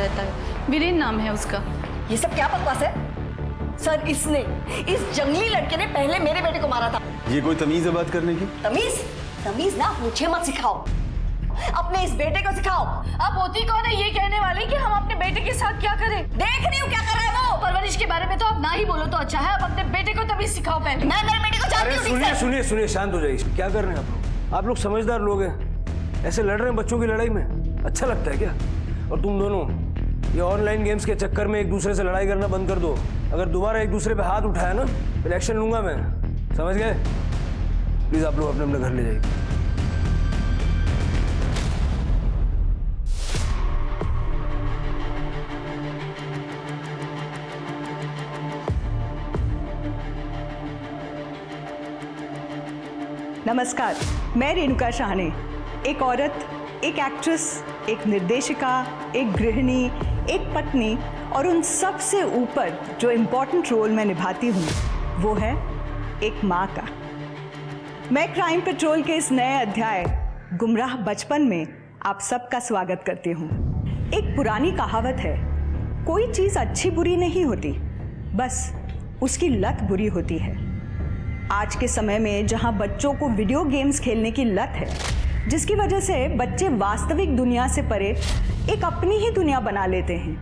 रहता है। वीरेन नाम है उसका। ये सब क्या बकवास है सर? इसने, इस जंगली लड़के ने पहले मेरे बेटे को मारा था। ये कोई तमीज है बात करने की? तमीज? तमीज ना मुझे मत सिखाओ, अपने इस बेटे को सिखाओ। आप होती कौन है ये कहने वाली कि हम अपने बेटे के साथ क्या करें? देख रही हूँ क्या कर रहा है वो। परवरिश के बारे में तो आप ना ही बोलो तो अच्छा है। आप अपने बेटे को तभी सिखाओ पहले। मैं मेरे बेटे को जानती हूँ। सुनिए सुनिए सुनिए, शांत हो जाइए। क्या कर रहे हैं आप लोग समझदार लोग हैं, ऐसे लड़ रहे हैं बच्चों की लड़ाई में? अच्छा लगता है क्या? और तुम दोनों ये ऑनलाइन गेम्स के चक्कर में एक दूसरे से लड़ाई करना बंद कर दो। अगर दोबारा एक दूसरे पे हाथ उठाया ना तो एक्शन लूंगा मैं, समझ गए? प्लीज आप लोग अपने अपने घर ले जाइए। नमस्कार, मैं रेणुका शाहने, एक औरत, एक एक्ट्रेस, एक निर्देशिका, एक गृहिणी, एक पत्नी और उन सब से ऊपर जो इम्पोर्टेंट रोल मैं निभाती हूँ वो है एक माँ का। मैं क्राइम पेट्रोल के इस नए अध्याय गुमराह बचपन में आप सबका स्वागत करती हूँ। एक पुरानी कहावत है, कोई चीज़ अच्छी बुरी नहीं होती, बस उसकी लत बुरी होती है। आज के समय में जहां बच्चों को वीडियो गेम्स खेलने की लत है, जिसकी वजह से बच्चे वास्तविक दुनिया से परे एक अपनी ही दुनिया बना लेते हैं,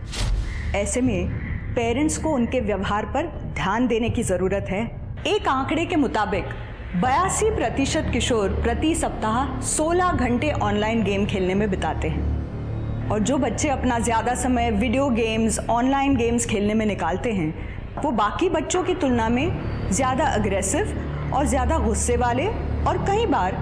ऐसे में पेरेंट्स को उनके व्यवहार पर ध्यान देने की ज़रूरत है। एक आंकड़े के मुताबिक 82% किशोर प्रति सप्ताह 16 घंटे ऑनलाइन गेम खेलने में बिताते हैं। और जो बच्चे अपना ज़्यादा समय वीडियो गेम्स, ऑनलाइन गेम्स खेलने में निकालते हैं, वो बाकी बच्चों की तुलना में ज़्यादा अग्रेसिव और ज़्यादा गुस्से वाले और कई बार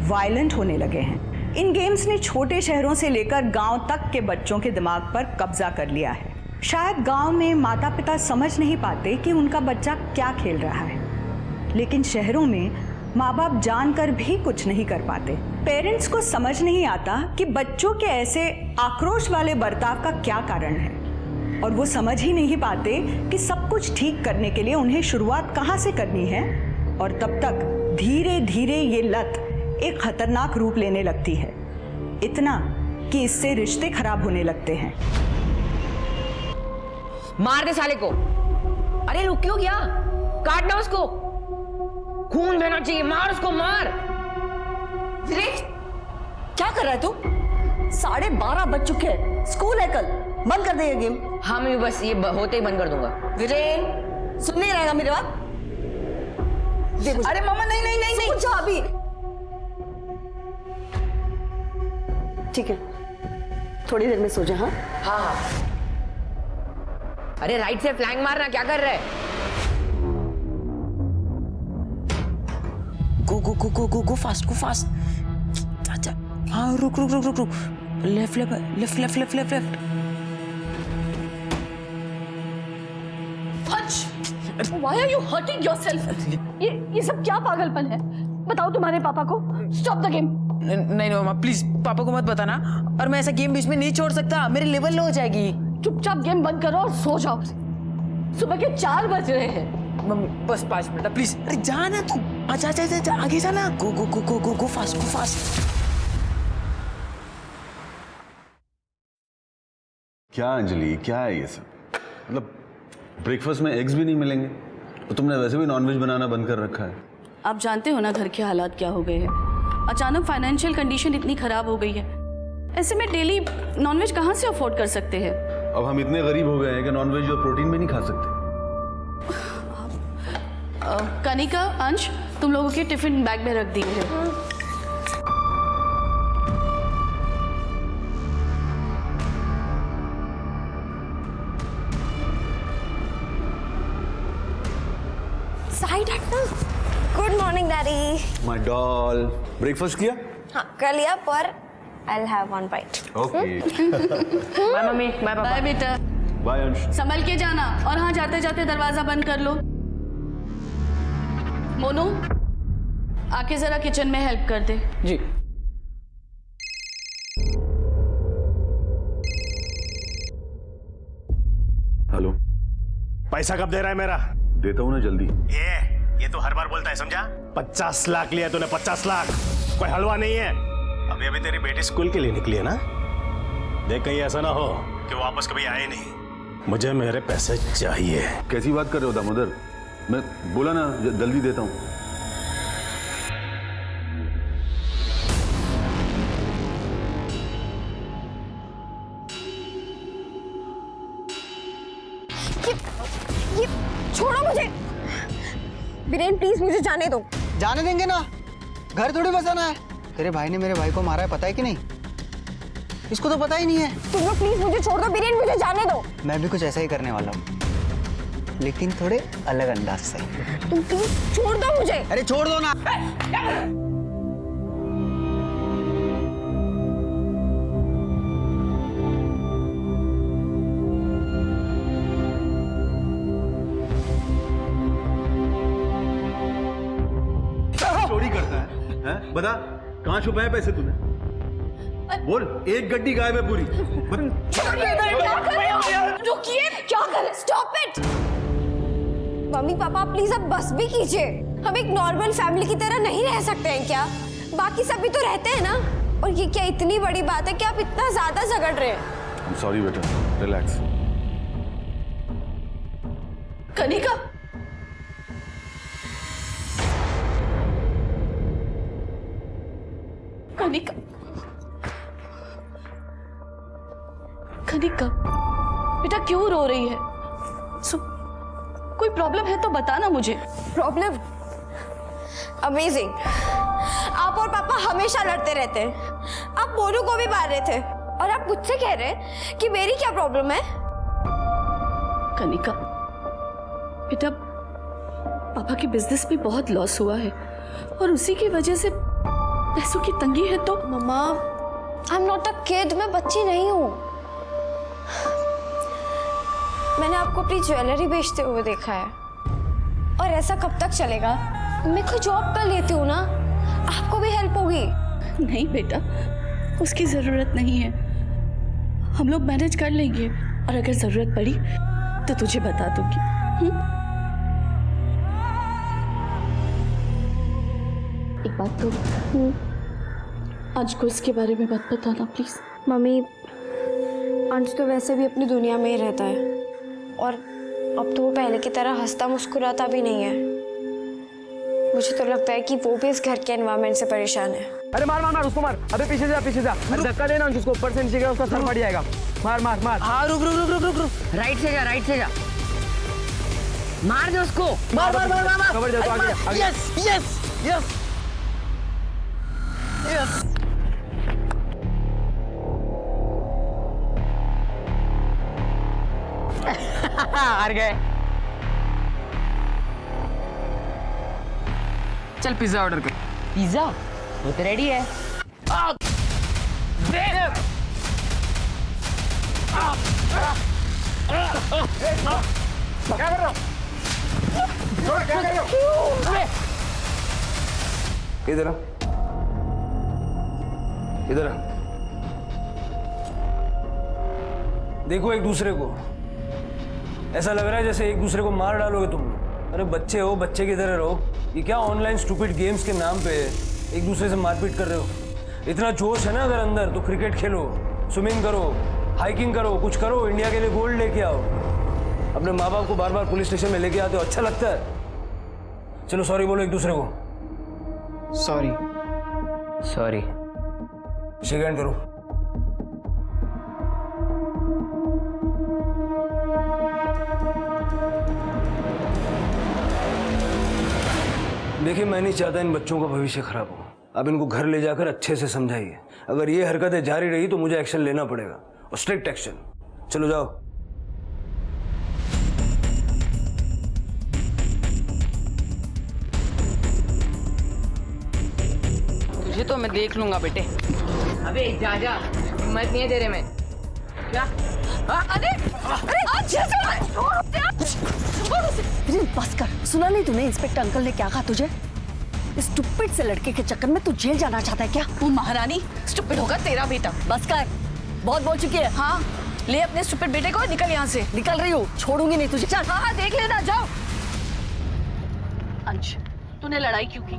वायलेंट होने लगे हैं। इन गेम्स ने छोटे शहरों से लेकर गांव तक के बच्चों के दिमाग पर कब्जा कर लिया है। शायद गांव में माता पिता समझ नहीं पाते कि उनका बच्चा क्या खेल रहा है, लेकिन शहरों में माँ बाप जानकर भी कुछ नहीं कर पाते। पेरेंट्स को समझ नहीं आता कि बच्चों के ऐसे आक्रोश वाले बर्ताव का क्या कारण है, और वो समझ ही नहीं पाते कि सब कुछ ठीक करने के लिए उन्हें शुरुआत कहाँ से करनी है। और तब तक धीरे धीरे ये लत एक खतरनाक रूप लेने लगती है, इतना कि इससे रिश्ते खराब होने लगते हैं। मार दे साले को। अरे रुक क्यों गया? काटना उसको, खून बहना चाहिए। मार उसको, मार। क्या कर रहा है तू? 12:30 बज चुके हैं, स्कूल है कल, बंद कर दे ये गेम। हाँ मैं बस ये होते ही बंद कर दूंगा। वीरेन सुन नहीं रहेगा मेरी बात? अरे मामा नहीं नहीं नहीं नहीं, जा अभी। ठीक है, थोड़ी देर में सो जा। हाँ हाँ हाँ। अरे राइट से फ्लैंक मारना, क्या कर रहा है? गो गो गो गो गो गो फास्ट, गो फास्ट। अच्छा हाँ, रुक रुक रुक रुक रुक। Left left left left left left left. Why are you hurting yourself? ये सब क्या पागलपन है? बताओ तुम्हारे पापा को। Stop the game. नहीं मामा प्लीज, पापा को मत बताना। और मैं ऐसा गेम बीच में नहीं छोड़ सकता, मेरी लेवल लो हो जाएगी। चुपचाप गेम बंद करो और सो जाओ। सुबह के 4 बज रहे हैं। मम्मी बस 5 मिनट प्लीज। अरे जाना तू, अच्छा जा आगे जाना। गो गो गो गो गो गो फास्ट, गो फास्ट। क्या अंजलि, क्या है ये सब? मतलब ब्रेकफास्ट में एग्स भी नहीं मिलेंगे? तो तुमने वैसे भी नॉनवेज बनाना बंद कर रखा है। आप जानते हो ना घर के हालात क्या हो गए हैं। अचानक फाइनेंशियल कंडीशन इतनी खराब हो गई है, ऐसे में डेली नॉनवेज कहाँ से अफोर्ड कर सकते हैं? अब हम इतने गरीब हो गए हैं कि नॉनवेज और प्रोटीन भी नहीं खा सकते। कनिका, अंश, तुम लोगों के टिफिन बैग में रख दिए हैं। Good morning daddy. My doll, breakfast किया? हाँ कर लिया, पर I will have one bite. Okay. Bye mummy, bye papa. Bye बेटा, बाय अंश। संभल के जाना। और हाँ, जाते जाते दरवाजा बंद कर लो। मोनू, आके जरा किचन में हेल्प कर दे। जी। हेलो, पैसा कब दे रहा है मेरा? देता हूँ ना जल्दी। ये तो हर बार बोलता है, समझा? 50 लाख लिया तूने, 50 लाख। कोई हलवा नहीं है। अभी अभी तेरी बेटी स्कूल के लिए निकली है ना? देख कहीं ऐसा ना हो कि वो वापस कभी आए नहीं। मुझे मेरे पैसे चाहिए। कैसी बात कर रहे हो दामोदर? मैं बोला ना जल्दी देता हूँ। ये छोड़ो मुझे। बीरेन प्लीज मुझे जाने दो। जाने देंगे ना, घर थोड़ी बसाना है। तेरे भाई ने मेरे भाई को मारा है, पता है कि नहीं? इसको तो पता ही नहीं है। तुम लोग प्लीज मुझे छोड़ दो बीरेन, मुझे जाने दो। मैं भी कुछ ऐसा ही करने वाला हूँ, लेकिन थोड़े अलग अंदाज से। तुम प्लीज छोड़ दो मुझे। अरे छोड़ दो ना। चोरी करता है, हैं? बता कहाँ छुपाए पैसे तूने? बोल, एक गड्डी गायब है पूरी। रुकिए, क्या कर रहे? Stop it. Mummy papa please अब बस भी कीजिए। हम एक नॉर्मल फैमिली की तरह नहीं रह सकते हैं क्या? बाकी सभी तो रहते हैं ना। और ये क्या इतनी बड़ी बात है कि आप इतना ज्यादा झगड़ रहे हैं? सॉरी बेटा, रिलैक्स। कनिका, कनिका, कनिका, बेटा क्यों रो रही है? कोई प्रॉब्लम है तो बताना मुझे। प्रॉब्लम? अमेजिंग। आप और पापा हमेशा लड़ते रहते हैं। आप मोनू को भी मार रहे थे और आप मुझसे कह रहे हैं कि मेरी क्या प्रॉब्लम है? कनिका, बेटा पापा के बिजनेस में बहुत लॉस हुआ है और उसी की वजह से पैसों की तंगी है। तो मम्मा, I am not a kid, मैं बच्ची नहीं हूँ। मैंने आपको अपनी ज्वेलरी बेचते हुए देखा है और ऐसा कब तक चलेगा? मैं कोई जॉब कर लेती हूँ ना, आपको भी हेल्प होगी। नहीं बेटा, उसकी जरूरत नहीं है। हम लोग मैनेज कर लेंगे और अगर जरूरत पड़ी तो तुझे बता दूंगी। एक बात तो आज को इसके बारे में मत बताना प्लीज। मम्मी, अंश तो वैसे भी अपनी दुनिया में ही रहता है और अब तो वो पहले की तरह हंसता मुस्कुराता भी नहीं है। मुझे तो लगता है कि वो भी इस घर के एनवायरनमेंट से परेशान है। अरे मार मार मार उसको मार। अबे पीछे जा पीछे जा। अरे धक्का देना उसको, ऊपर से नीचे गिरा उसका सर फट जाएगा। मार मार मार। हाँ रुक रुक रुक रुक रुक रुक। राइट से जा, राइट से जा। मार दे उसको। मार मार मार मार। कवर जा तो आगे आगे। Yes yes yes yes. हार गए। चल पिज्जा ऑर्डर कर। पिज्जा? वो तो रेडी है। क्या कर रहे हो? क्या कर रहे हो? इधर आ, इधर आ। देखो एक दूसरे को। ऐसा लग रहा है जैसे एक दूसरे को मार डालोगे तुम लोग। अरे बच्चे हो, बच्चे की तरह रहो। ये क्या ऑनलाइन स्टूपिड गेम्स के नाम पे एक दूसरे से मारपीट कर रहे हो? इतना जोश है ना अगर अंदर तो क्रिकेट खेलो, स्विमिंग करो, हाइकिंग करो, कुछ करो, इंडिया के लिए गोल्ड लेके आओ। अपने माँ बाप को बार बार पुलिस स्टेशन में लेके आते हो, अच्छा लगता है? चलो सॉरी बोलो एक दूसरे को। Sorry sorry. शेक हैंड करो। देखिए मैं नहीं चाहता इन बच्चों का भविष्य खराब हो। अब इनको घर ले जाकर अच्छे से समझाइए। अगर ये हरकतें जारी रही तो मुझे एक्शन लेना पड़ेगा और स्ट्रिक्ट एक्शन। चलो जाओ। तुझे तो मैं देख लूंगा बेटे। अबे जा जा, हिम्मत नहीं है तेरे में। क्या? अरे बस कर। सुना नहीं तूने इंस्पेक्टर अंकल ने क्या कहा तुझे? इस स्टूपिड से लड़के के चक्कर में तू जेल जाना चाहता है क्या? वो महारानी स्टूपिड होगा तेरा बेटा। बस कर, बहुत बोल चुकी है। हाँ, ले अपने स्टूपिड बेटे को, निकल यहाँ से। निकल रही हूँ, छोड़ूंगी नहीं तुझे। चल। हाँ देख लेना, जाओ। अंश, तूने लड़ाई क्यों की?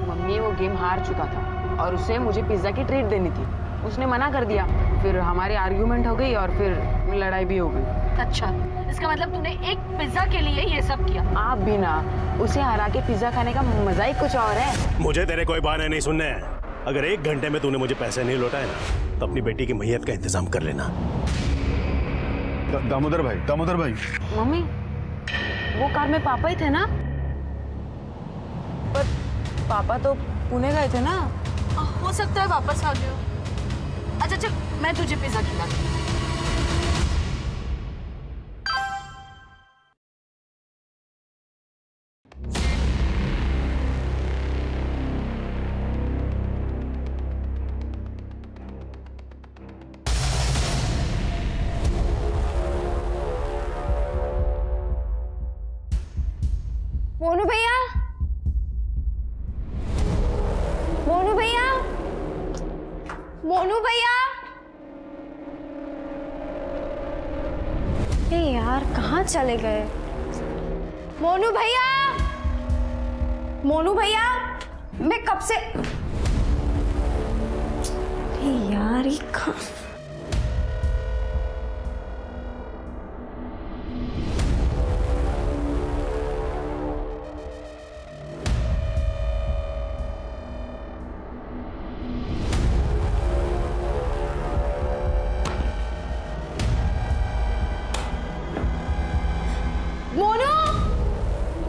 मम्मी वो गेम हार चुका था और उसे मुझे पिज्जा की ट्रीट देनी थी। उसने मना कर दिया। फिर हमारी आर्ग्यूमेंट हो गई और फिर लड़ाई भी हो गई। अच्छा, इसका मतलब तूने एक पिज्जा के लिए ये सब किया? आप भी ना, उसे हरा के पिज्जा खाने का मजा ही कुछ और है। मुझे तेरे कोई बहाने नहीं सुनने हैं। अगर 1 घंटे में तूने मुझे पैसे नहीं लौटाए ना तो अपनी बेटी की मैयत का इंतजाम कर लेना। दामोदर भाई मम्मी, वो कार में पापा ही थे ना? पर पापा तो पुणे गए थे ना? हो सकता है वापस आ गए हो। अच्छा चल, मैं तुझे पिज्जा खिलाती हूँ। मोनू भैया, मोनू भैया, मोनू भैया। ए यार, कहाँ चले गए? मोनू भैया, मोनू भैया, मैं कब से। ए यार, ये कहाँ?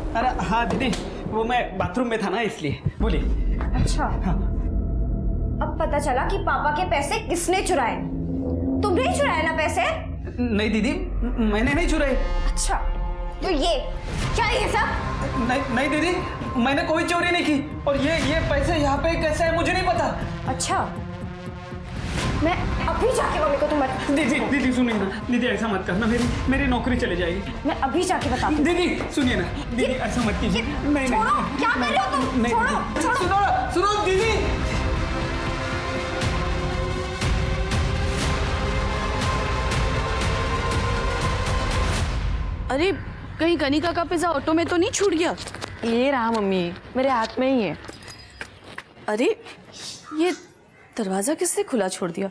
अरे हाँ दीदी, वो मैं बाथरूम में था ना इसलिए। बोलिए। अच्छा, अब पता चला कि पापा के पैसे किसने चुराए। तुमने ही चुराए ना पैसे? नहीं दीदी, मैंने नहीं चुराए। अच्छा, तो ये क्या ये सब? नहीं दीदी, मैंने कोई चोरी नहीं की। और ये पैसे यहाँ पे कैसे है मुझे नहीं पता। अच्छा, मैं अभी जाके मम्मी को तुम्हारे। दीदी सुनिए ना, दीदी ऐसा मत करना, मेरी नौकरी चली जाएगी। मैं अभी जाके बताती हूँ। दीदी सुनिए ना, दीदी ऐसा मत कीजिए। नहीं छोड़ो, क्या कर रहे हो तुम? नहीं, छोड़ो। सुनो दीदी। अरे, कहीं कनिका का पिज्जा ऑटो में तो नहीं छूट गया? ये रहा मम्मी, मेरे हाथ में ही है। अरे, ये दरवाजा किसने खुला छोड़ दिया?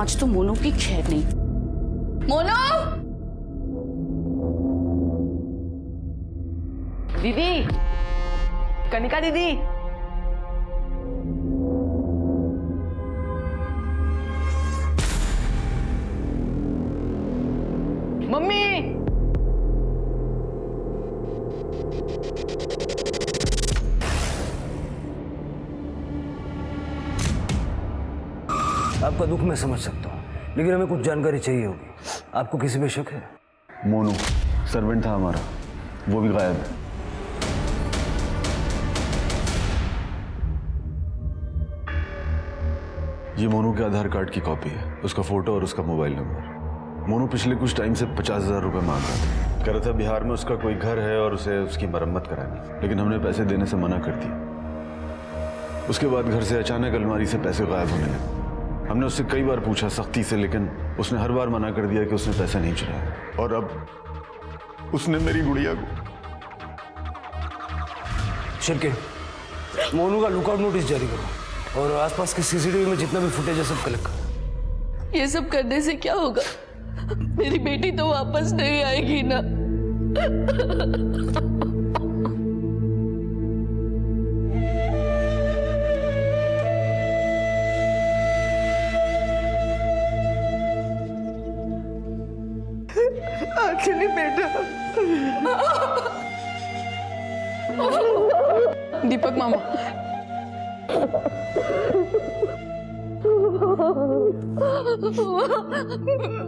आज तो मोनू की खैर नहीं। मोनू! दीदी, कनिका दीदी। मम्मी! आपका दुख मैं समझ सकता हूँ, लेकिन हमें कुछ जानकारी चाहिए होगी। आपको किसी पे शक है? मोनू सर्वेंट था हमारा, वो भी गायब है। ये मोनू के आधार कार्ड की कॉपी है, उसका फोटो और उसका मोबाइल नंबर। मोनू पिछले कुछ टाइम से 50,000 रुपये मांग रहा था। कह रहा था बिहार में उसका कोई घर है और उसे उसकी मरम्मत करानी, लेकिन हमने पैसे देने से मना कर दिया। उसके बाद घर से अचानक अलमारी से पैसे गायब होने लगे। हमने उससे कई बार पूछा सख्ती से, लेकिन उसने हर बार मना कर दिया कि उसने पैसे नहीं चुराया। और अब उसने मेरी गुड़िया को। शिरके, मोनू का लुकआउट नोटिस जारी करो और आसपास के सीसीटीवी में जितना भी फुटेज है सब कलेक्ट करो। ये सब करने से क्या होगा? मेरी बेटी तो वापस नहीं आएगी ना। एक्चुअली बेटा, दीपक मामा,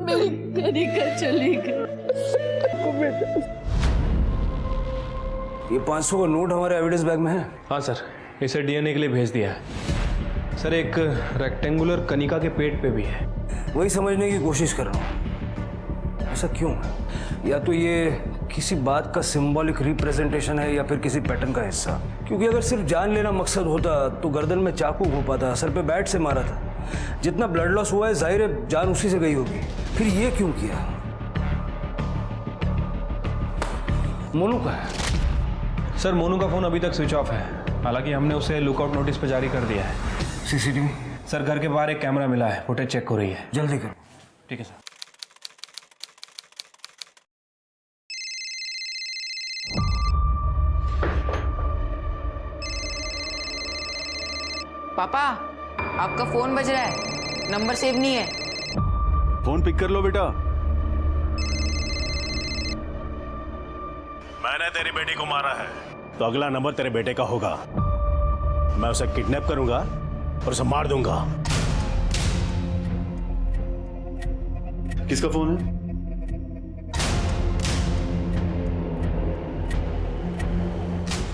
मेरी कनिका चली गई। ये 500 का नोट हमारे एविडेंस बैग में है। हाँ सर, इसे डीएनए के लिए भेज दिया है। सर, एक रेक्टेंगुलर कनिका के पेट पे भी है। वही समझने की कोशिश कर रहा हूँ, ऐसा क्यों है? या तो ये किसी बात का सिंबॉलिक रिप्रेजेंटेशन है या फिर किसी पैटर्न का हिस्सा। क्योंकि अगर सिर्फ जान लेना मकसद होता तो गर्दन में चाकू घोंपा था, सर पे बैट से मारा था। जितना ब्लड लॉस हुआ है जाहिर है जान उसी से गई होगी। फिर ये क्यों किया? मोनू का है? सर, मोनू का फोन अभी तक स्विच ऑफ है, हालांकि हमने उसे लुकआउट नोटिस पे जारी कर दिया है। सीसीटीवी? सर घर के बाहर एक कैमरा मिला है, फुटेज चेक हो रही है। जल्दी करो। ठीक है सर। पापा आपका फोन बज रहा है, नंबर सेव नहीं है। फोन पिक कर लो बेटा। मैंने तेरी बेटी को मारा है तो अगला नंबर तेरे बेटे का होगा। मैं उसे किडनैप करूंगा और उसे मार दूंगा। किसका फोन है?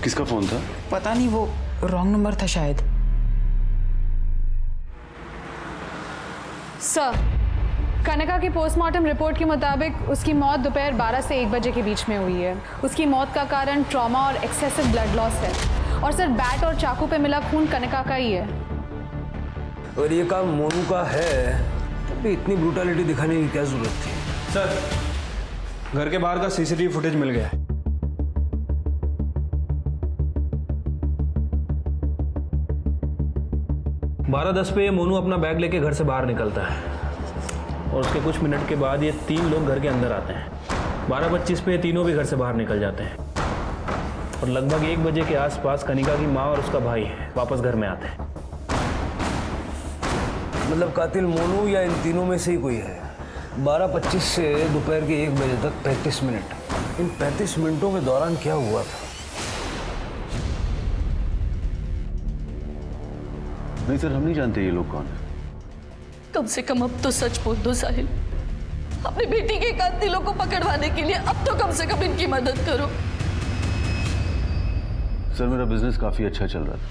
किसका फोन था? पता नहीं, वो रॉन्ग नंबर था शायद। सर, कनिका की पोस्टमार्टम रिपोर्ट के मुताबिक उसकी मौत दोपहर 12 से 1 बजे के बीच में हुई है। उसकी मौत का कारण ट्रॉमा और एक्सेसिव ब्लड लॉस है। और सर, बैट और चाकू पे मिला खून कनिका का ही है। और ये काम मोनू का है तो भी इतनी ब्रूटलिटी दिखाने की क्या जरूरत थी? सर, घर के बाहर का सीसीटीवी फुटेज मिल गया है। बारह 10 पे ये मोनू अपना बैग लेके घर से बाहर निकलता है और उसके कुछ मिनट के बाद ये 3 लोग घर के अंदर आते हैं। 12:25 पे ये तीनों भी घर से बाहर निकल जाते हैं और लगभग 1 बजे के आसपास कनिका की माँ और उसका भाई वापस घर में आते हैं। मतलब कातिल मोनू या इन तीनों में से ही कोई है। 12:25 से दोपहर के 1 बजे तक 35 मिनट। इन 35 मिनटों के दौरान क्या हुआ था? नहीं सर, हम नहीं जानते ये लोग कौन है। कम से कम अब तो सच बोल दो साहिल। अपनी बेटी के कातिलों को पकड़वाने के लिए अब तो कम से कम इनकी मदद करो। सर, मेरा बिजनेस काफी अच्छा चल रहा था,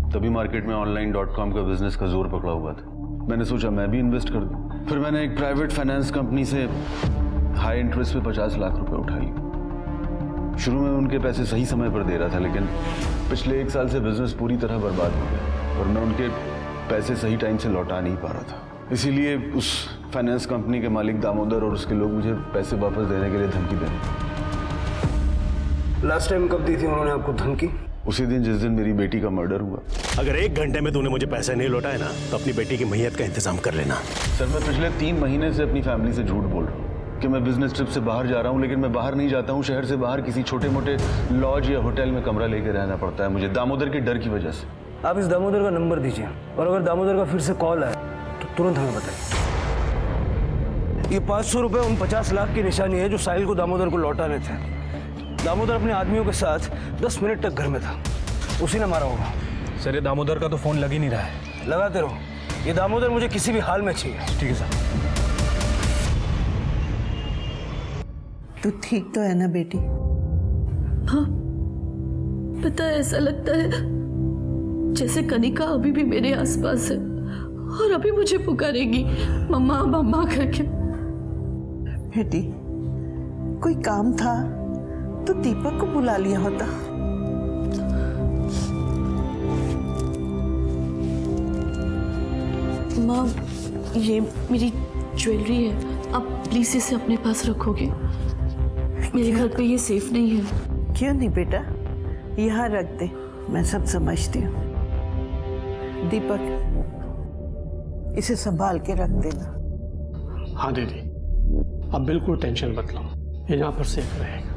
तभी मार्केट में online.com का बिजनेस का जोर पकड़ा हुआ था। मैंने सोचा मैं भी इन्वेस्ट कर दूं। फिर मैंने एक प्राइवेट फाइनेंस कंपनी से हाई इंटरेस्ट पे 50 लाख रुपए उठा लिए। शुरू में उनके पैसे सही समय पर दे रहा था, लेकिन पिछले 1 साल से बिजनेस पूरी तरह बर्बाद हो गया और मैं उनके पैसे सही टाइम से लौटा नहीं पा रहा था। इसीलिए उस फाइनेंस कंपनी के मालिक दामोदर और उसके लोग मुझे पैसे वापस देने के लिए धमकी दे रहे। लास्ट टाइम कब दी थी उन्होंने आपको धमकी? उसी दिन जिस दिन मेरी बेटी का मर्डर हुआ। अगर 1 घंटे में तूने मुझे पैसे नहीं लौटाए ना तो अपनी बेटी की मैयत का इंतजाम कर लेना। सर, मैं पिछले 3 महीने से अपनी फैमिली से झूठ बोल रहा हूँ कि मैं बिजनेस ट्रिप से बाहर जा रहा हूँ, लेकिन मैं बाहर नहीं जाता हूँ। शहर से बाहर किसी छोटे मोटे लॉज या होटल में कमरा लेकर रहना पड़ता है मुझे, दामोदर के डर की वजह से। आप इस दामोदर का नंबर दीजिए और अगर दामोदर का फिर से कॉल आए तो तुरंत हमें बताइए। ये 500 रुपए उन 50 लाख की निशानी है जो साहिल को दामोदर को लौटाने थे। दामोदर अपने आदमियों के साथ 10 मिनट तक घर में था, उसी ने मारा होगा। सर, ये दामोदर का तो फोन लग ही नहीं रहा है। लगाते रहो, ये दामोदर मुझे किसी भी हाल में चाहिए। ठीक है सर। तू ठीक तो है ना बेटी? हाँ, पता है, ऐसा लगता है जैसे कनिका अभी भी मेरे आसपास है और अभी मुझे पुकारेगी मम्मा मम्मा करके। बेटी, कोई काम था तो दीपक को बुला लिया होता। माँ, ये मेरी ज्वेलरी है, आप प्लीज इसे अपने पास रखोगे? मेरे घर पे ये सेफ नहीं है। क्यों नहीं बेटा, यहाँ रख दे, मैं सब समझती हूँ। दीपक, इसे संभाल के रख देना। हाँ दीदी, अब बिल्कुल टेंशन मत लो, ये यहाँ पर सेफ रहेगा।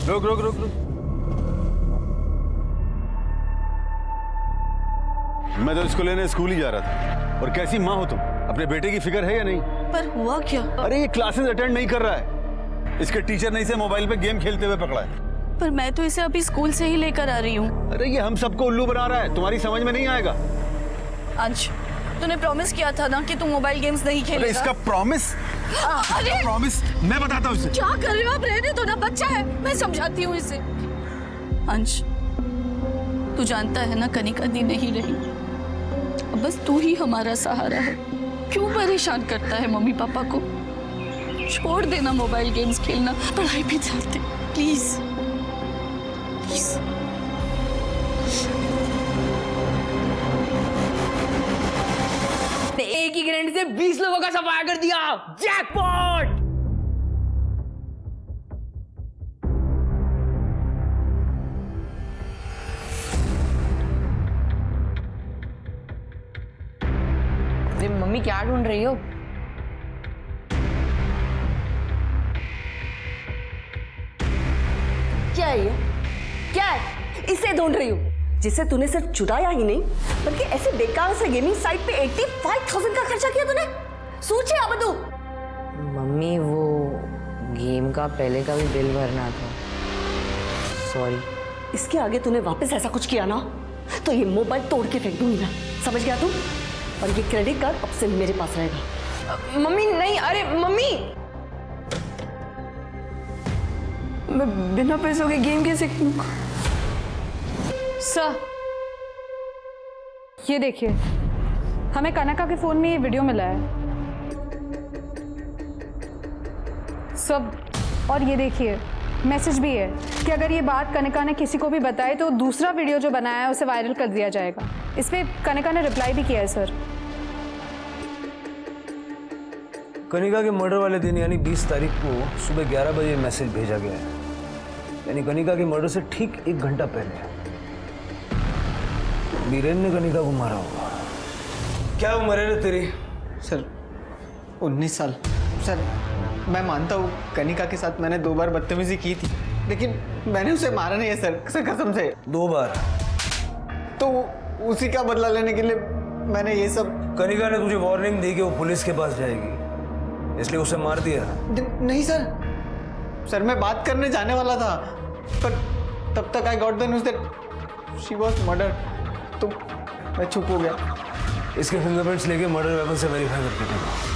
रुक रुक रुक रुक। मैं तो इसको लेने स्कूल ही जा रहा था। और कैसी माँ हो तुम? अपने बेटे की फिक्र है या नहीं? पर हुआ क्या? अरे ये क्लासेस अटेंड नहीं कर रहा है। इसके टीचर ने इसे मोबाइल पे गेम खेलते हुए पकड़ा है। पर मैं तो इसे अभी स्कूल से ही लेकर आ रही हूँ। अरे ये हम सबको उल्लू बना रहा है, तुम्हारी समझ में नहीं आएगा। अंश, तूने प्रॉमिस किया था ना कि तू मोबाइल गेम्स नहीं खेलेगा। अरे इसका प्रॉमिस? अरे प्रॉमिस मैं बताता हूँ इसे। क्या कर रहे हो आप? रहने दो ना, बच्चा है, मैं समझाती हूँ इसे। अंश, तू जानता है ना कनिका दी नहीं रही, अब बस तू ही हमारा सहारा है। क्यों परेशान करता है मम्मी पापा को? छोड़ देना मोबाइल गेम्स खेलना, पढ़ाई भी चलते, प्लीज प्लीज। एक ही ग्रेनेड से 20 लोगों का सफाया कर दिया। जैकपॉट! अरे मम्मी क्या ढूंढ रही हो? क्या है ये? क्या है? इसे ढूंढ रही हूँ जिसे तूने सिर्फ चुराया ही नहीं बल्कि ऐसे बेकार से गेमिंग साइट पे 85,000 का खर्चा किया तूने। सोचे अब तू। मम्मी वो गेम का पहले का भी बिल भरना था, सॉरी। इसके आगे तूने वापस ऐसा कुछ किया ना तो ये मोबाइल तोड़ के फेंक दूंगी मैं, समझ गया तू? और ये क्रेडिट कार्ड अब से मेरे पास रहेगा। मम्मी नहीं, अरे मम्मी मैं बिना पैसों के गेम कैसे खेलूं? सर ये देखिए, हमें कनका के फोन में ये वीडियो मिला है सब, और ये देखिए मैसेज भी है कि अगर ये बात कनिका ने किसी को भी बताई तो दूसरा वीडियो जो बनाया है उसे वायरल कर दिया जाएगा। इस पे कनिका ने रिप्लाई भी किया है सर। कनिका के मर्डर वाले दिन यानी 20 तारीख को सुबह 11 बजे मैसेज भेजा गया है, यानी कनिका के मर्डर से ठीक 1 घंटा पहले बीरेन ने कनिका को मारा होगा। क्या उम्र है तेरी? सर 19 साल। सर मैं मानता हूँ कनिका के साथ मैंने 2 बार बदतमीजी की थी, लेकिन मैंने उसे मारा नहीं है सर कसम से। 2 बार? तो उसी का बदला लेने के लिए मैंने ये सब। कनिका ने तुझे वार्निंग दी कि वो पुलिस के पास जाएगी, इसलिए उसे मार दिया? नहीं सर मैं बात करने जाने वाला था, पर तब तक I got the news that she was murdered, तो मैं चुप हो गया। इसके फिंगरप्रिंट्स लेके मर्डर वेपन से वेरीफाई करके देखो।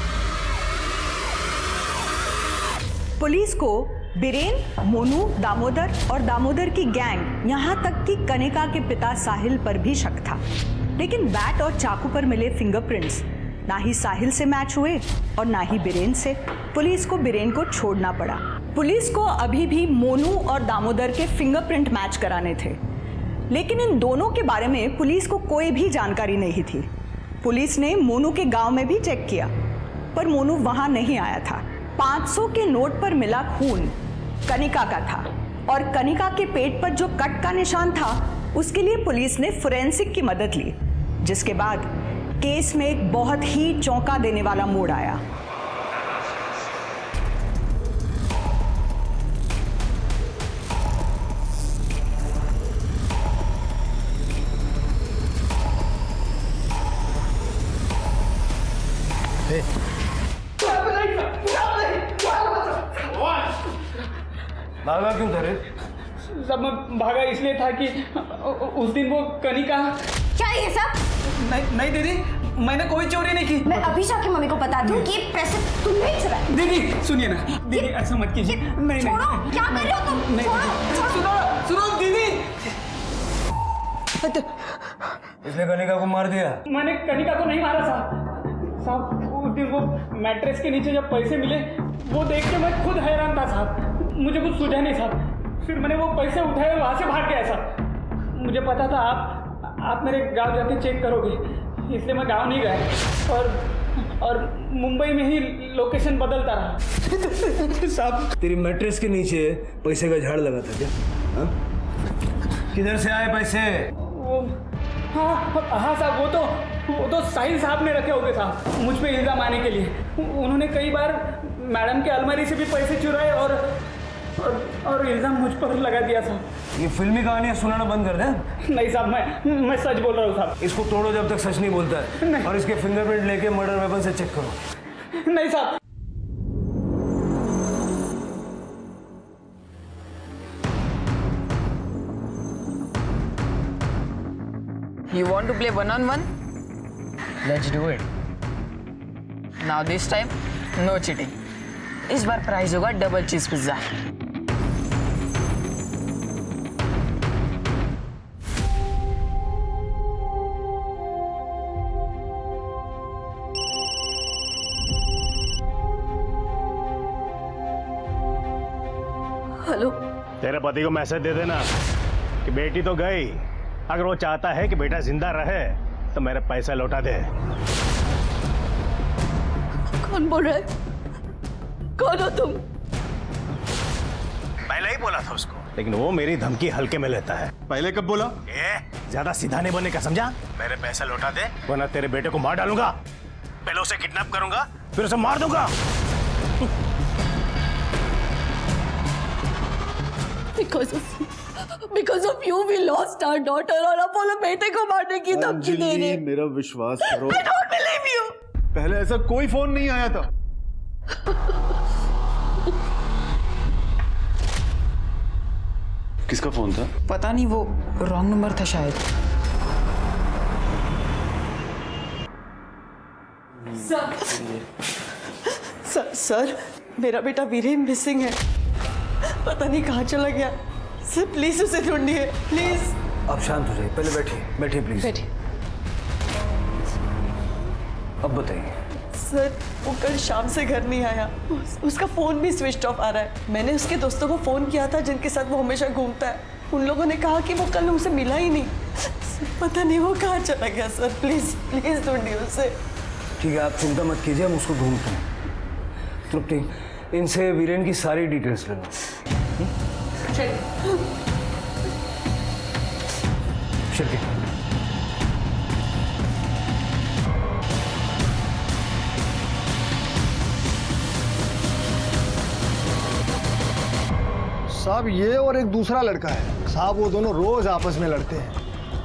पुलिस को बीरेन, मोनू, दामोदर और दामोदर की गैंग, यहाँ तक कि कनिका के पिता साहिल पर भी शक था, लेकिन बैट और चाकू पर मिले फिंगरप्रिंट्स ना ही साहिल से मैच हुए और ना ही बीरेन से। पुलिस को बीरेन को छोड़ना पड़ा। पुलिस को अभी भी मोनू और दामोदर के फिंगरप्रिंट मैच कराने थे, लेकिन इन दोनों के बारे में पुलिस को कोई भी जानकारी नहीं थी। पुलिस ने मोनू के गांव में भी चेक किया, पर मोनू वहां नहीं आया था। 500 के नोट पर मिला खून कनिका का था, और कनिका के पेट पर जो कट का निशान था उसके लिए पुलिस ने फोरेंसिक की मदद ली, जिसके बाद केस में एक बहुत ही चौंका देने वाला मोड़ आया। भागा क्यों था रे? सब मैं भागा इसलिए था कि उस दिन वो कनिका। क्या ये सब? नहीं दीदी, मैंने कोई चोरी नहीं की। मैं अभी जाके मम्मी को बता दूं कि पैसे तुमने ही चुराए। दीदी सुनिए ना, दीदी ऐसा मत कीजिए। नहीं छोड़ो, क्या कर रहे हो तुम? छोड़ो। सुनो दीदी। इसने कनिका को मार दिया? मैंने कनिका को नहीं मारा साहब। उस दिन वो मैट्रेस के नीचे जब पैसे मिले वो देख के मैं खुद हैरान था साहब, मुझे कुछ सूझा नहीं साहब। फिर मैंने वो पैसे उठाए, वहाँ से भाग गया साहब। मुझे पता था आप मेरे गांव जाके चेक करोगे, इसलिए मैं गांव नहीं गया और मुंबई में ही लोकेशन बदलता रहा साहब। तेरी मैट्रेस के नीचे पैसे का झाड़ लगा था क्या? हा? किधर से आए पैसे? वो हाँ साहब, वो तो साहिल साहब ने रखे होंगे साहब, मुझ पे इल्जाम आने के लिए। उन्होंने कई बार मैडम के अलमारी से भी पैसे चुराए और इल्जाम मुझ पर लगा दिया साहब। ये फिल्मी कहानियां सुनाना बंद कर दे। नहीं साहब, मैं सच बोल रहा हूँ साहब। इसको तोड़ो जब तक सच नहीं बोलता है। नहीं। और इसके फिंगरप्रिंट लेके मर्डर वेपन से चेक करो। नहीं साहब। You want to play 1-on-1? Let's do it. Now this time, no cheating. इस बार प्राइस होगा डबल चीज पिज्जा। हेलो। तेरे पति को मैसेज दे देना कि बेटी तो गई, अगर वो चाहता है कि बेटा जिंदा रहे तो मेरे पैसे लौटा दे। कौन बोल रहा है? कौन हो तुम? पहले ही बोला था उसको, लेकिन वो मेरी धमकी हल्के में लेता है। पहले कब बोला? ज्यादा सीधा नहीं बनने का, समझा? मेरे पैसे लौटा दे वरना तेरे बेटे को मार डालूंगा। पहले उसे किडनैप करूंगा, फिर उसे मार दूंगा। Because of you we lost our daughter और अपोलो बेटे को मारने की धमकी दे रहे हैं। मेरा विश्वास करो। I don't believe you। पहले ऐसा कोई फोन नहीं आया था। किसका फोन था? पता नहीं, वो रॉन्ग नंबर था शायद। सर मेरा बेटा वीरेन मिसिंग है, पता नहीं कहाँ चला गया। सर प्लीज उसे ढूंढिए प्लीज। आप शांत हो जाइए, पहले बैठिए बैठिए प्लीज। बैठिए। अब बताइए। सर वो कल शाम से घर नहीं आया, उसका फोन भी स्विच ऑफ आ रहा है। मैंने उसके दोस्तों को फोन किया था जिनके साथ वो हमेशा घूमता है, उन लोगों ने कहा कि वो कल उसे मिला ही नहीं। पता नहीं वो कहाँ चला गया। सर प्लीज प्लीज ढूंढिए उसे। ठीक है, आप चिंता मत कीजिए, हम उसको ढूंढते हैं। तृप्ति, इनसे वीरेन की सारी डिटेल्स ले लो। चलिए। साहब ये और एक दूसरा लड़का है साहब, वो दोनों रोज आपस में लड़ते हैं,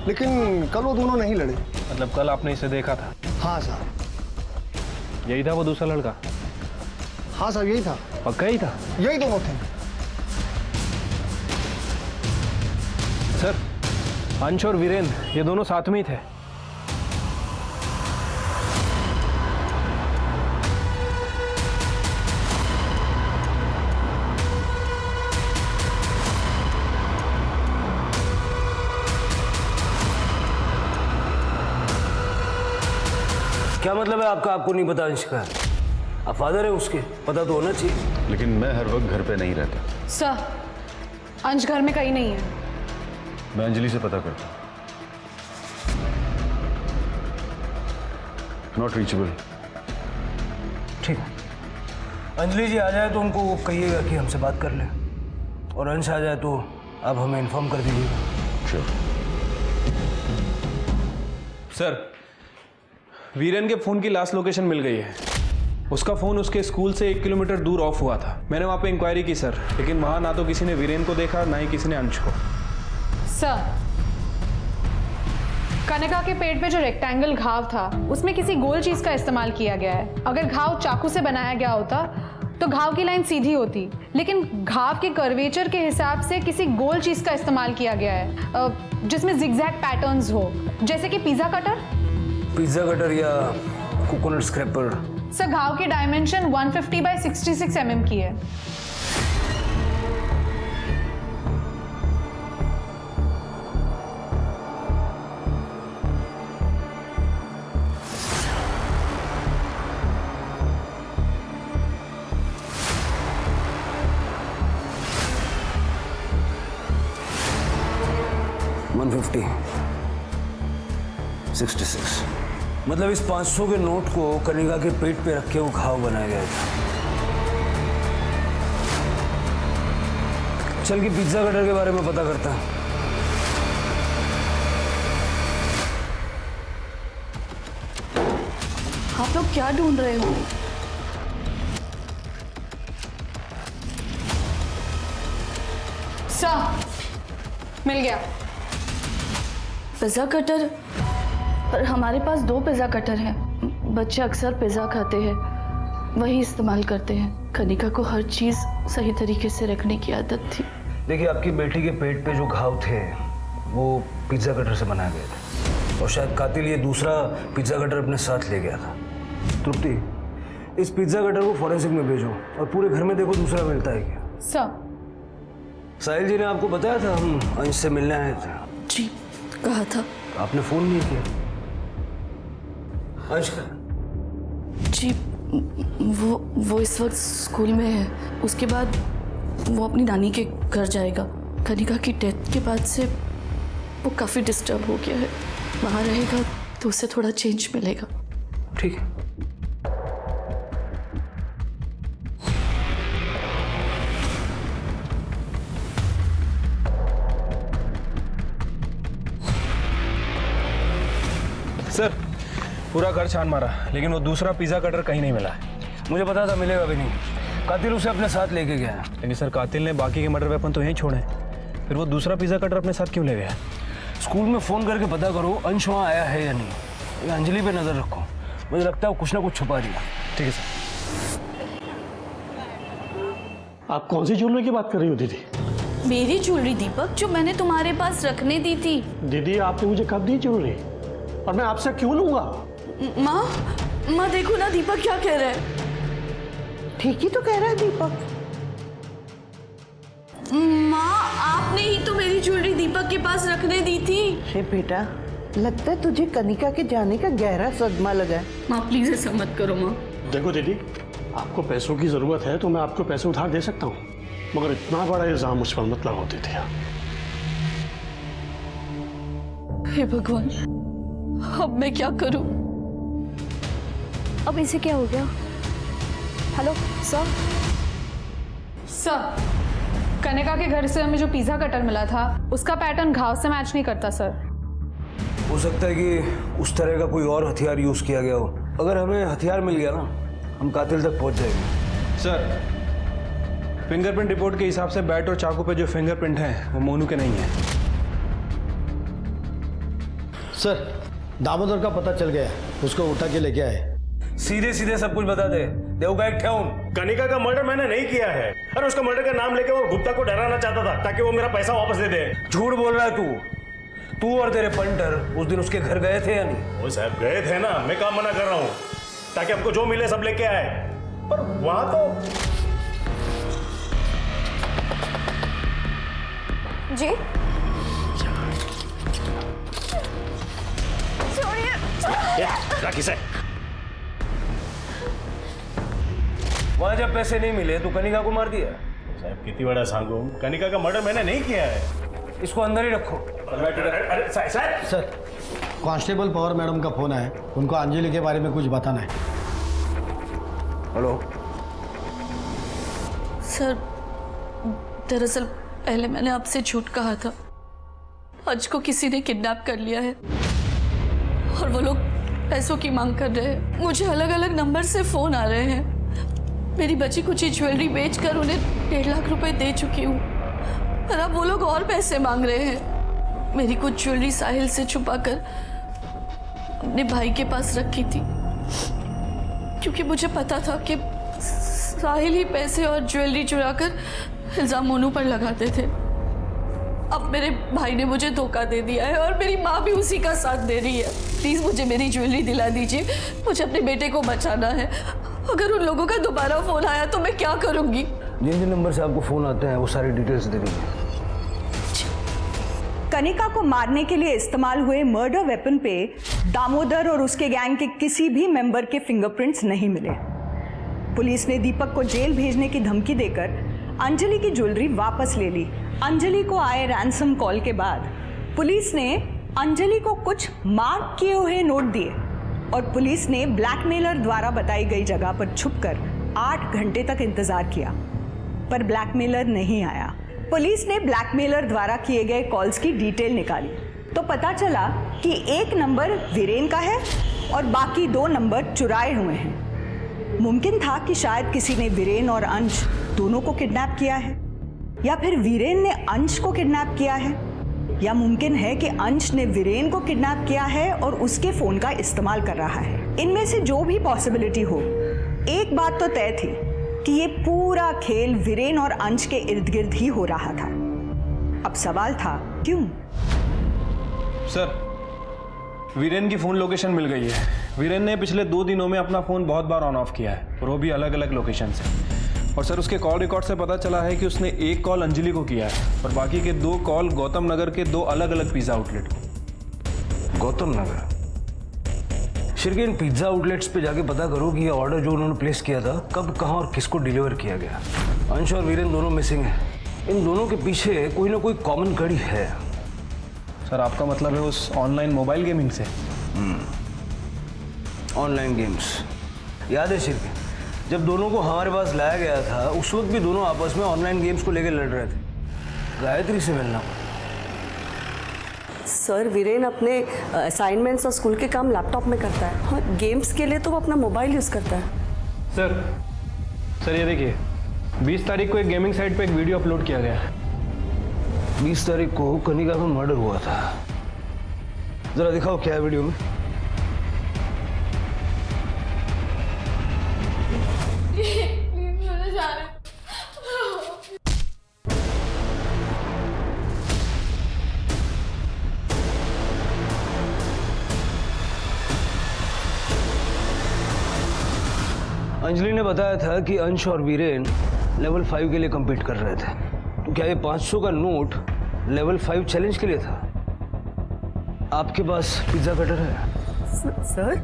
लेकिन कल वो दोनों नहीं लड़े। मतलब कल आपने इसे देखा था? हाँ साहब। यही था वो दूसरा लड़का? हाँ साहब यही था। पक्का ही था? यही दोनों थे। सर अंश और वीरेन ये दोनों साथ में ही थे। क्या मतलब है आपका? आपको नहीं पता अंश का? आप फादर है उसके, पता तो होना चाहिए। लेकिन मैं हर वक्त घर पे नहीं रहता। सर अंश घर में कहीं नहीं है। मैं अंजलि से पता करता हूँ। Not reachable. ठीक है, अंजलि जी आ जाए तो उनको कहिएगा कि हमसे बात कर ले, और अंश आ जाए तो आप हमें इन्फॉर्म कर दीजिएगा। श्योर। सर वीरेन के फ़ोन की लास्ट लोकेशन मिल गई है। उसका फ़ोन उसके स्कूल से 1 किलोमीटर दूर ऑफ हुआ था। मैंने वहाँ पे इंक्वायरी की सर, लेकिन वहाँ ना तो किसी ने वीरेन को देखा, ना ही किसी ने अंश को। सर कनिका के पेट पे जो रेक्टेंगल घाव था उसमें किसी गोल चीज़ का इस्तेमाल किया गया है। अगर घाव चाकू से बनाया गया होता तो घाव की लाइन सीधी होती, लेकिन घाव के कर्वेचर के हिसाब से किसी गोल चीज़ का इस्तेमाल किया गया है जिसमें जिगजैग पैटर्न्स हो, जैसे कि पिज़्ज़ा कटर। पिज्जा कटर या कोकोनट स्क्रैपर। सर घाव की डायमेंशन 150 बाय 66 mm की है। मतलब इस 500 के नोट को कनिका के पेट पे रख के वो घाव बनाया गया था। चल के पिज्जा कटर के बारे में पता करता। आप लोग क्या ढूंढ रहे हो? सर मिल गया। Pizza cutter? पर हमारे पास 2 पिज़्ज़ा कटर हैं। बच्चे अक्सर पिज़्ज़ा खाते हैं, वही इस्तेमाल करते हैं। कनिका को हर चीज़ सही तरीके से रखने की आदत थी। देखिए आपकी बेटी के पेट पे जो घाव थे वो पिज्जा कटर से बनाए गए थे, और शायद कातिल ये दूसरा पिज्जा कटर अपने साथ ले गया था। तृप्ति, इस पिज्जा कटर को फॉरेंसिक में भेजो और पूरे घर में देखो दूसरा मिलता है क्या। सर साहिल जी ने आपको बताया था हम अंश से मिलने आए थे। जी कहा था। आपने फोन नहीं किया। अंश का? जी वो इस वक्त स्कूल में है। उसके बाद वो अपनी नानी के घर जाएगा। कनिका की डेथ के बाद से वो काफ़ी डिस्टर्ब हो गया है। वहाँ रहेगा तो उसे थोड़ा चेंज मिलेगा। ठीक है। सर पूरा घर छान मारा, लेकिन वो दूसरा पिज़्ज़ा कटर कहीं नहीं मिला है। मुझे पता था मिलेगा भी नहीं। कातिल उसे अपने साथ लेके गया है। लेकिन सर कातिल ने बाकी के मर्डर वेपन तो यहीं छोड़े, फिर वो दूसरा पिज़्ज़ा कटर अपने साथ क्यों ले गया? स्कूल में फ़ोन करके पता करो अंश वहाँ आया है या नहीं। ये अंजलि पे नज़र रखो, मुझे लगता है वो कुछ ना कुछ छुपा दिया। ठीक है सर। आप कौन सी ज्वेलरी की बात कर रही हो दीदी? मेरी ज्वेलरी दीपक, जो मैंने तुम्हारे पास रखने दी थी। दीदी आपने मुझे कब दी ज्वेलरी, और मैं आपसे क्यों लूंगा? माँ देखो ना दीपक क्या कह रहा है। ठीक ही तो कह रहा है दीपक। माँ आपने ही तो मेरी ज्वेलरी दीपक के पास रखने दी थी। हे बेटा, लगता है तुझे कनिका के जाने का गहरा सदमा लगा है। माँ प्लीज ऐसा मत करो माँ। देखो दीदी, आपको पैसों की जरूरत है तो मैं आपको पैसे उधार दे सकता हूँ, मगर इतना बड़ा इल्जाम मुझ पर मत लगाओ दीदी। हे भगवान, अब मैं क्या करूं? अब इसे क्या हो गया? Hello sir. सर, कनिका के घर से हमें जो पिज़्ज़ा कटर मिला था उसका पैटर्न घाव से मैच नहीं करता सर। हो सकता है कि उस तरह का कोई और हथियार यूज़ किया गया हो। अगर हमें हथियार मिल गया ना, हम कातिल तक पहुंच जाएंगे। सर, फिंगरप्रिंट रिपोर्ट के हिसाब से बैट और चाकू पे जो फिंगरप्रिंट हैं वो मोनू के नहीं है। सर, दामोदर का पता चल गया, उसको उठा के लेके आए। सीधे सीधे सब कुछ बता दे, देवगा एक ठेऊन। कनिका का मर्डर मैंने नहीं किया है। अरे उसका मर्डर का नाम लेके वो गुप्ता को डराना चाहता था ताकि वो मेरा पैसा वापस दे दे। झूठ बोल रहा है तू और तेरे पंटर उस दिन उसके घर गए थे या नहीं? वो साहब गए थे ना, मैं काम मना कर रहा हूँ ताकि हमको जो मिले सब लेके आए, पर वहां तो जी राखी से वहां जब पैसे नहीं मिले तो कनिका को मार दिया। साहब कितनी बड़ा सांगू, कनिका का मर्डर मैंने नहीं किया है। इसको अंदर ही रखो। अरे सर, कांस्टेबल पवार मैडम का फोन है, उनको अंजलि के बारे में कुछ बताना है। हेलो सर, दरअसल पहले मैंने आपसे झूठ कहा था। अंश को किसी ने किडनैप कर लिया है और वो लोग पैसों की मांग कर रहे हैं। मुझे अलग अलग नंबर से फोन आ रहे हैं। मेरी बची कुछ ज्वेलरी बेचकर उन्हें 1.5 लाख रुपए दे चुकी हूँ, पर अब वो लोग और पैसे मांग रहे हैं। मेरी कुछ ज्वेलरी साहिल से छुपाकर अपने भाई के पास रखी थी, क्योंकि मुझे पता था कि साहिल ही पैसे और ज्वेलरी चुराकर इल्जाम मोनू पर लगाते थे। अब मेरे भाई ने मुझे धोखा दे दिया है और मेरी माँ भी उसी का साथ दे रही है। प्लीज मुझे मेरी ज्वेलरी दिला दीजिए, मुझे अपने बेटे को बचाना है। अगर उन लोगों का दोबारा फोन आया तो मैं क्या करूंगी? जिन जिन नंबर से आपको फोन आते हैं वो सारी डिटेल्स दे दीजिए। कनिका को मारने के लिए इस्तेमाल हुए मर्डर वेपन पे दामोदर और उसके गैंग के किसी भी मेंबर के फिंगरप्रिंट्स नहीं मिले। पुलिस ने दीपक को जेल भेजने की धमकी देकर अंजलि की ज्वेलरी वापस ले ली। अंजलि को आए रैंसम कॉल के बाद पुलिस ने अंजलि को कुछ मार्क किए हुए नोट दिए और पुलिस ने ब्लैकमेलर द्वारा बताई गई जगह पर छुपकर 8 घंटे तक इंतजार किया, पर ब्लैकमेलर नहीं आया। पुलिस ने ब्लैकमेलर द्वारा किए गए कॉल्स की डिटेल निकाली तो पता चला कि एक नंबर वीरेन का है और बाकी 2 नंबर चुराए हुए हैं। मुमकिन था कि शायद किसी ने वीरेन और अंश दोनों को किडनैप किया है, या फिर वीरेन ने अंश को किडनैप किया है, या मुमकिन है कि अंश ने वीरेन को किडनैप किया है और उसके फोन का इस्तेमाल कर रहा है। इनमें से जो भी पॉसिबिलिटी हो, एक बात तो तय थी कि ये पूरा खेल वीरेन और अंश के इर्द गिर्द ही हो रहा था। अब सवाल था क्यों? सर, वीरेन की फ़ोन लोकेशन मिल गई है। वीरेन ने पिछले 2 दिनों में अपना फ़ोन बहुत बार ऑन ऑफ किया है और वो भी अलग अलग लोकेशन से। और सर, उसके कॉल रिकॉर्ड से पता चला है कि उसने 1 कॉल अंजलि को किया है और बाकी के 2 कॉल गौतम नगर के 2 अलग अलग पिज़्ज़ा आउटलेट को। गौतम नगर? शिरकीन, पिज़्ज़ा आउटलेट्स पे जाके पता करो कि ये ऑर्डर जो उन्होंने प्लेस किया था कब, कहाँ और किसको डिलीवर किया गया। अंश और वीरेन दोनों मिसिंग हैं। इन दोनों के पीछे कोई ना कोई कॉमन कड़ी है। सर, आपका मतलब है उस ऑनलाइन मोबाइल गेमिंग से? Online games. याद है शिरकीन, जब दोनों को हमारे पास लाया गया था उस वक्त भी दोनों आपस में ऑनलाइन गेम्स को लेकर लड़ रहे थे। गायत्री से मिलना। सर वीरेन अपने असाइनमेंट्स और स्कूल के काम लैपटॉप में करता है। हाँ, गेम्स के लिए तो वो अपना मोबाइल यूज़ करता है। सर ये देखिए 20 तारीख को एक गेमिंग साइट पे एक वीडियो अपलोड किया गया है। 20 तारीख को कनिका का मर्डर हुआ था। जरा दिखाओ क्या है वीडियो में। अंजलि ने बताया था कि अंश और वीरेन लेवल 5 के लिए compete कर रहे थे। तो क्या ये 500 का नोट लेवल 5 चैलेंज के लिए था? आपके पास पिज्जा कटर है? सर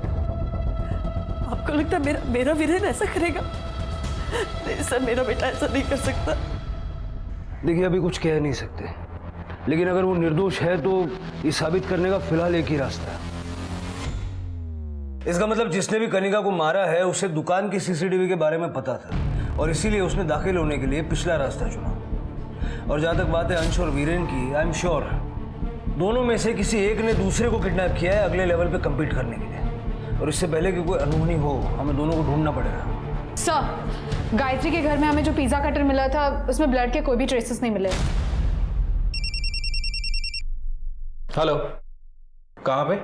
आपको लगता है मेरा वीरेन ऐसा करेगा? नहीं सर, मेरा बेटा ऐसा नहीं कर सकता। देखिए अभी कुछ कह नहीं सकते, लेकिन अगर वो निर्दोष है तो ये साबित करने का फिलहाल एक ही रास्ता है। इसका मतलब जिसने भी कनिका को मारा है उसे दुकान की सीसीटीवी के बारे में पता था और इसीलिए उसने दाखिल होने के लिए पिछला रास्ता चुना। और जहां तक बात है अंश और वीरेन की, आई एम श्योर दोनों में से किसी एक ने दूसरे को किडनैप किया है अगले लेवल पे compete करने के लिए। और इससे पहले कि कोई अनहोनी हो, हमें दोनों को ढूंढना पड़ेगा। सर, गायत्री के घर में हमें जो पिज्जा कटर मिला था उसमें ब्लड के कोई भी ट्रेसेस नहीं मिले। हेलो, कहाँ पे?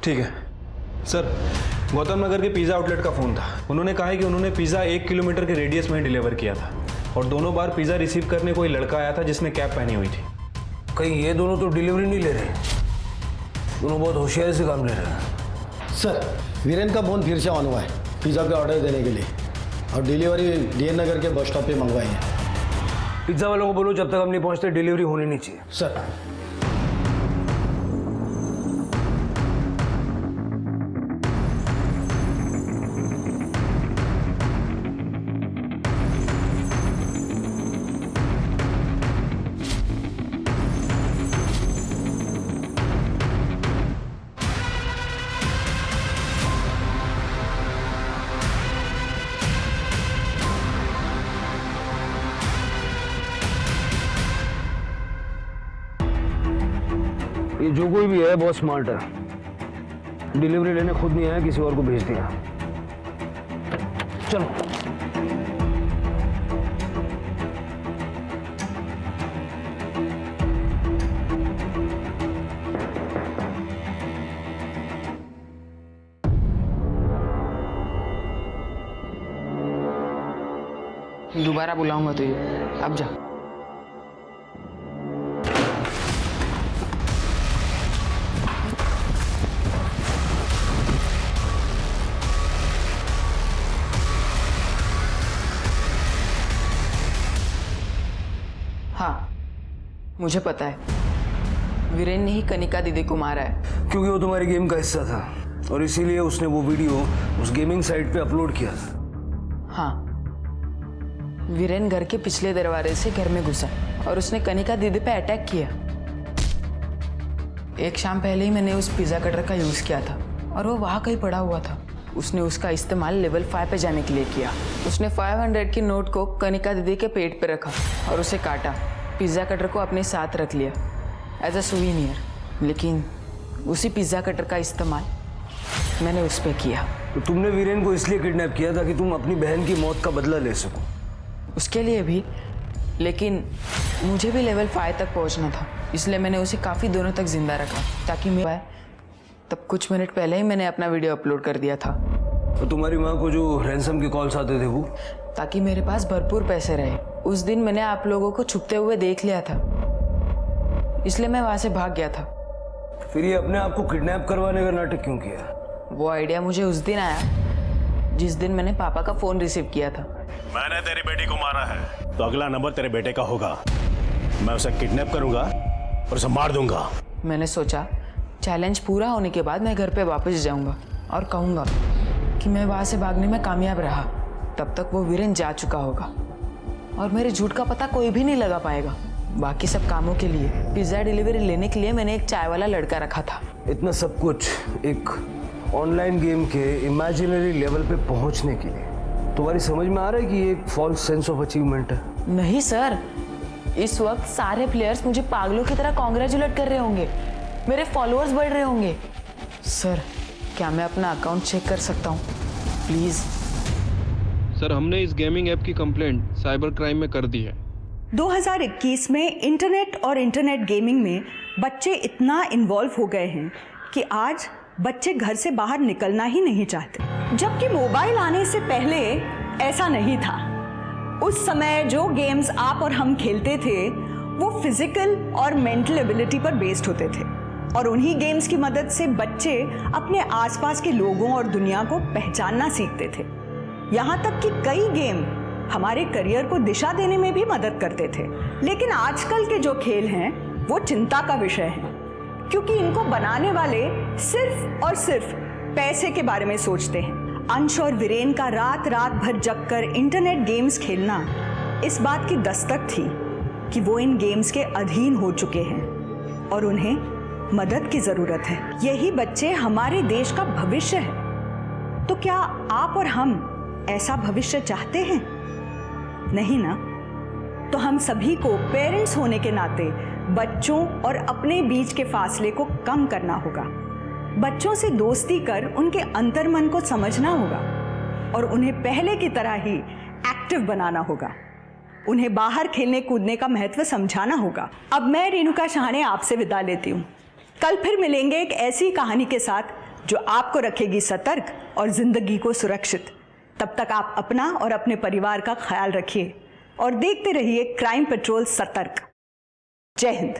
ठीक है सर, गौतम नगर के पिज़्ज़ा आउटलेट का फ़ोन था। उन्होंने कहा है कि उन्होंने पिज़्ज़ा 1 किलोमीटर के रेडियस में डिलीवर किया था और दोनों बार पिज़्ज़ा रिसीव करने कोई लड़का आया था जिसने कैप पहनी हुई थी। कहीं ये दोनों तो डिलीवरी नहीं ले रहे? दोनों बहुत होशियारी से काम ले रहे हैं। सर वीरेन का फोन फिर से ऑन हुआ है पिज़्ज़ा का ऑर्डर देने के लिए और डिलीवरी डीएन नगर के बस स्टॉप पे मंगवाई है। पिज्ज़ा वालों को बोलो जब तक हम नहीं पहुंचते डिलीवरी होनी नहीं चाहिए। सर ये जो कोई भी है बहुत स्मार्ट है। डिलीवरी लेने खुद नहीं आया, किसी और को भेज दिया। चलो दोबारा बुलाऊंगा तुझे, अब जा। हाँ, मुझे पता है वीरेन ने ही कनिका दीदी को मारा है। क्योंकि वो तुम्हारी गेम का हिस्सा था और इसीलिए उसने वो वीडियो उस गेमिंग साइट पे अपलोड किया था। हाँ, वीरेन घर के पिछले दरवाजे से घर में घुसा और उसने कनिका दीदी पे अटैक किया। एक शाम पहले ही मैंने उस पिज्जा कटर का यूज किया था और वो वहाँ कहीं पड़ा हुआ था। उसने उसका इस्तेमाल लेवल 5 पे जाने के लिए किया। उसने 500 की नोट को कनिका दीदी के पेट पे रखा और उसे काटा। पिज्जा कटर को अपने साथ रख लिया एज अ सुवीनियर। लेकिन उसी पिज्जा कटर का इस्तेमाल मैंने उस पर किया। तो तुमने वीरेन को इसलिए किडनैप किया था कि तुम अपनी बहन की मौत का बदला ले सको? उसके लिए भी, लेकिन मुझे भी लेवल 5 तक पहुंचना था, इसलिए मैंने उसे काफ़ी दिनों तक जिंदा रखा ताकि मैं तब कुछ मिनट पहले ही मैंने अपना वीडियो अपलोड कर दिया था। तो तुम्हारी माँ को जो रैंसम के कॉल्स आते थे वो? ताकि मेरे पास भरपूर पैसे रहे। उस दिन मैंने आप लोगों को छुपते हुए देख लिया था, इसलिए मैं वहाँ से भाग गया था। फिर ये अपने आप को किडनैप करवाने का नाटक क्यों किया? वो आइडिया मुझे उस दिन आया जिस दिन मैंने पापा का फ़ोन रिसीव किया था। मैंने तेरी बेटी को मारा है तो अगला नंबर तेरे बेटे का होगा। मैं उसे किडनैप करूंगा और उसे मार दूंगा। मैंने सोचा चैलेंज पूरा होने के बाद मैं घर पे वापस जाऊंगा और कहूंगा कि मैं वहाँ से भागने में कामयाब रहा। तब तक वो वीरेन जा चुका होगा और मेरे झूठ का पता कोई भी नहीं लगा पाएगा। बाकी सब कामों के लिए, पिज्ज़ा डिलीवरी लेने के लिए मैंने एक चाय वाला लड़का रखा था। इतना सब कुछ एक ऑनलाइन गेम के इमेजिनरी लेवल पे पहुंचने के लिए? तुम्हारी समझ में आ रहा है कि ये एक फॉल्स सेंस ऑफ अचीवमेंट है? नहीं सर, इस वक्त सारे प्लेयर्स मुझे पागलों की तरह कॉन्ग्रेचुलेट कर रहे होंगे मेरे फॉलोअर्स बढ़ रहे होंगे। सर, क्या मैं अपना अकाउंट चेक कर सकता हूँ प्लीज? सर, हमने इस गेमिंग ऐप की कंप्लेंट साइबर क्राइम में कर दी है। 2021 में इंटरनेट और इंटरनेट गेमिंग में बच्चे इतना इन्वॉल्व हो गए हैं कि आज बच्चे घर से बाहर निकलना ही नहीं चाहते, जबकि मोबाइल आने से पहले ऐसा नहीं था। उस समय जो गेम्स आप और हम खेलते थे वो फिजिकल और मेंटल एबिलिटी पर बेस्ड होते थे, और उन्हीं गेम्स की मदद से बच्चे अपने आसपास के लोगों और दुनिया को पहचानना सीखते थे। यहाँ तक कि कई गेम हमारे करियर को दिशा देने में भी मदद करते थे। लेकिन आजकल के जो खेल हैं वो चिंता का विषय है, क्योंकि इनको बनाने वाले सिर्फ और सिर्फ पैसे के बारे में सोचते हैं। अंश और वीरेन का रात रात भर जगकर इंटरनेट गेम्स खेलना इस बात की दस्तक थी कि वो इन गेम्स के अधीन हो चुके हैं और उन्हें मदद की जरूरत है। यही बच्चे हमारे देश का भविष्य है। तो क्या आप और हम ऐसा भविष्य चाहते हैं? नहीं ना? तो हम सभी को पेरेंट्स होने के नाते बच्चों और अपने बीच के फासले को कम करना होगा। बच्चों से दोस्ती कर उनके अंतर्मन को समझना होगा और उन्हें पहले की तरह ही एक्टिव बनाना होगा। उन्हें बाहर खेलने कूदने का महत्व समझाना होगा। अब मैं रेणुका शाहने आपसे विदा लेती हूँ। कल फिर मिलेंगे एक ऐसी कहानी के साथ जो आपको रखेगी सतर्क और जिंदगी को सुरक्षित। तब तक आप अपना और अपने परिवार का ख्याल रखिए और देखते रहिए क्राइम पेट्रोल सतर्क। जय हिंद।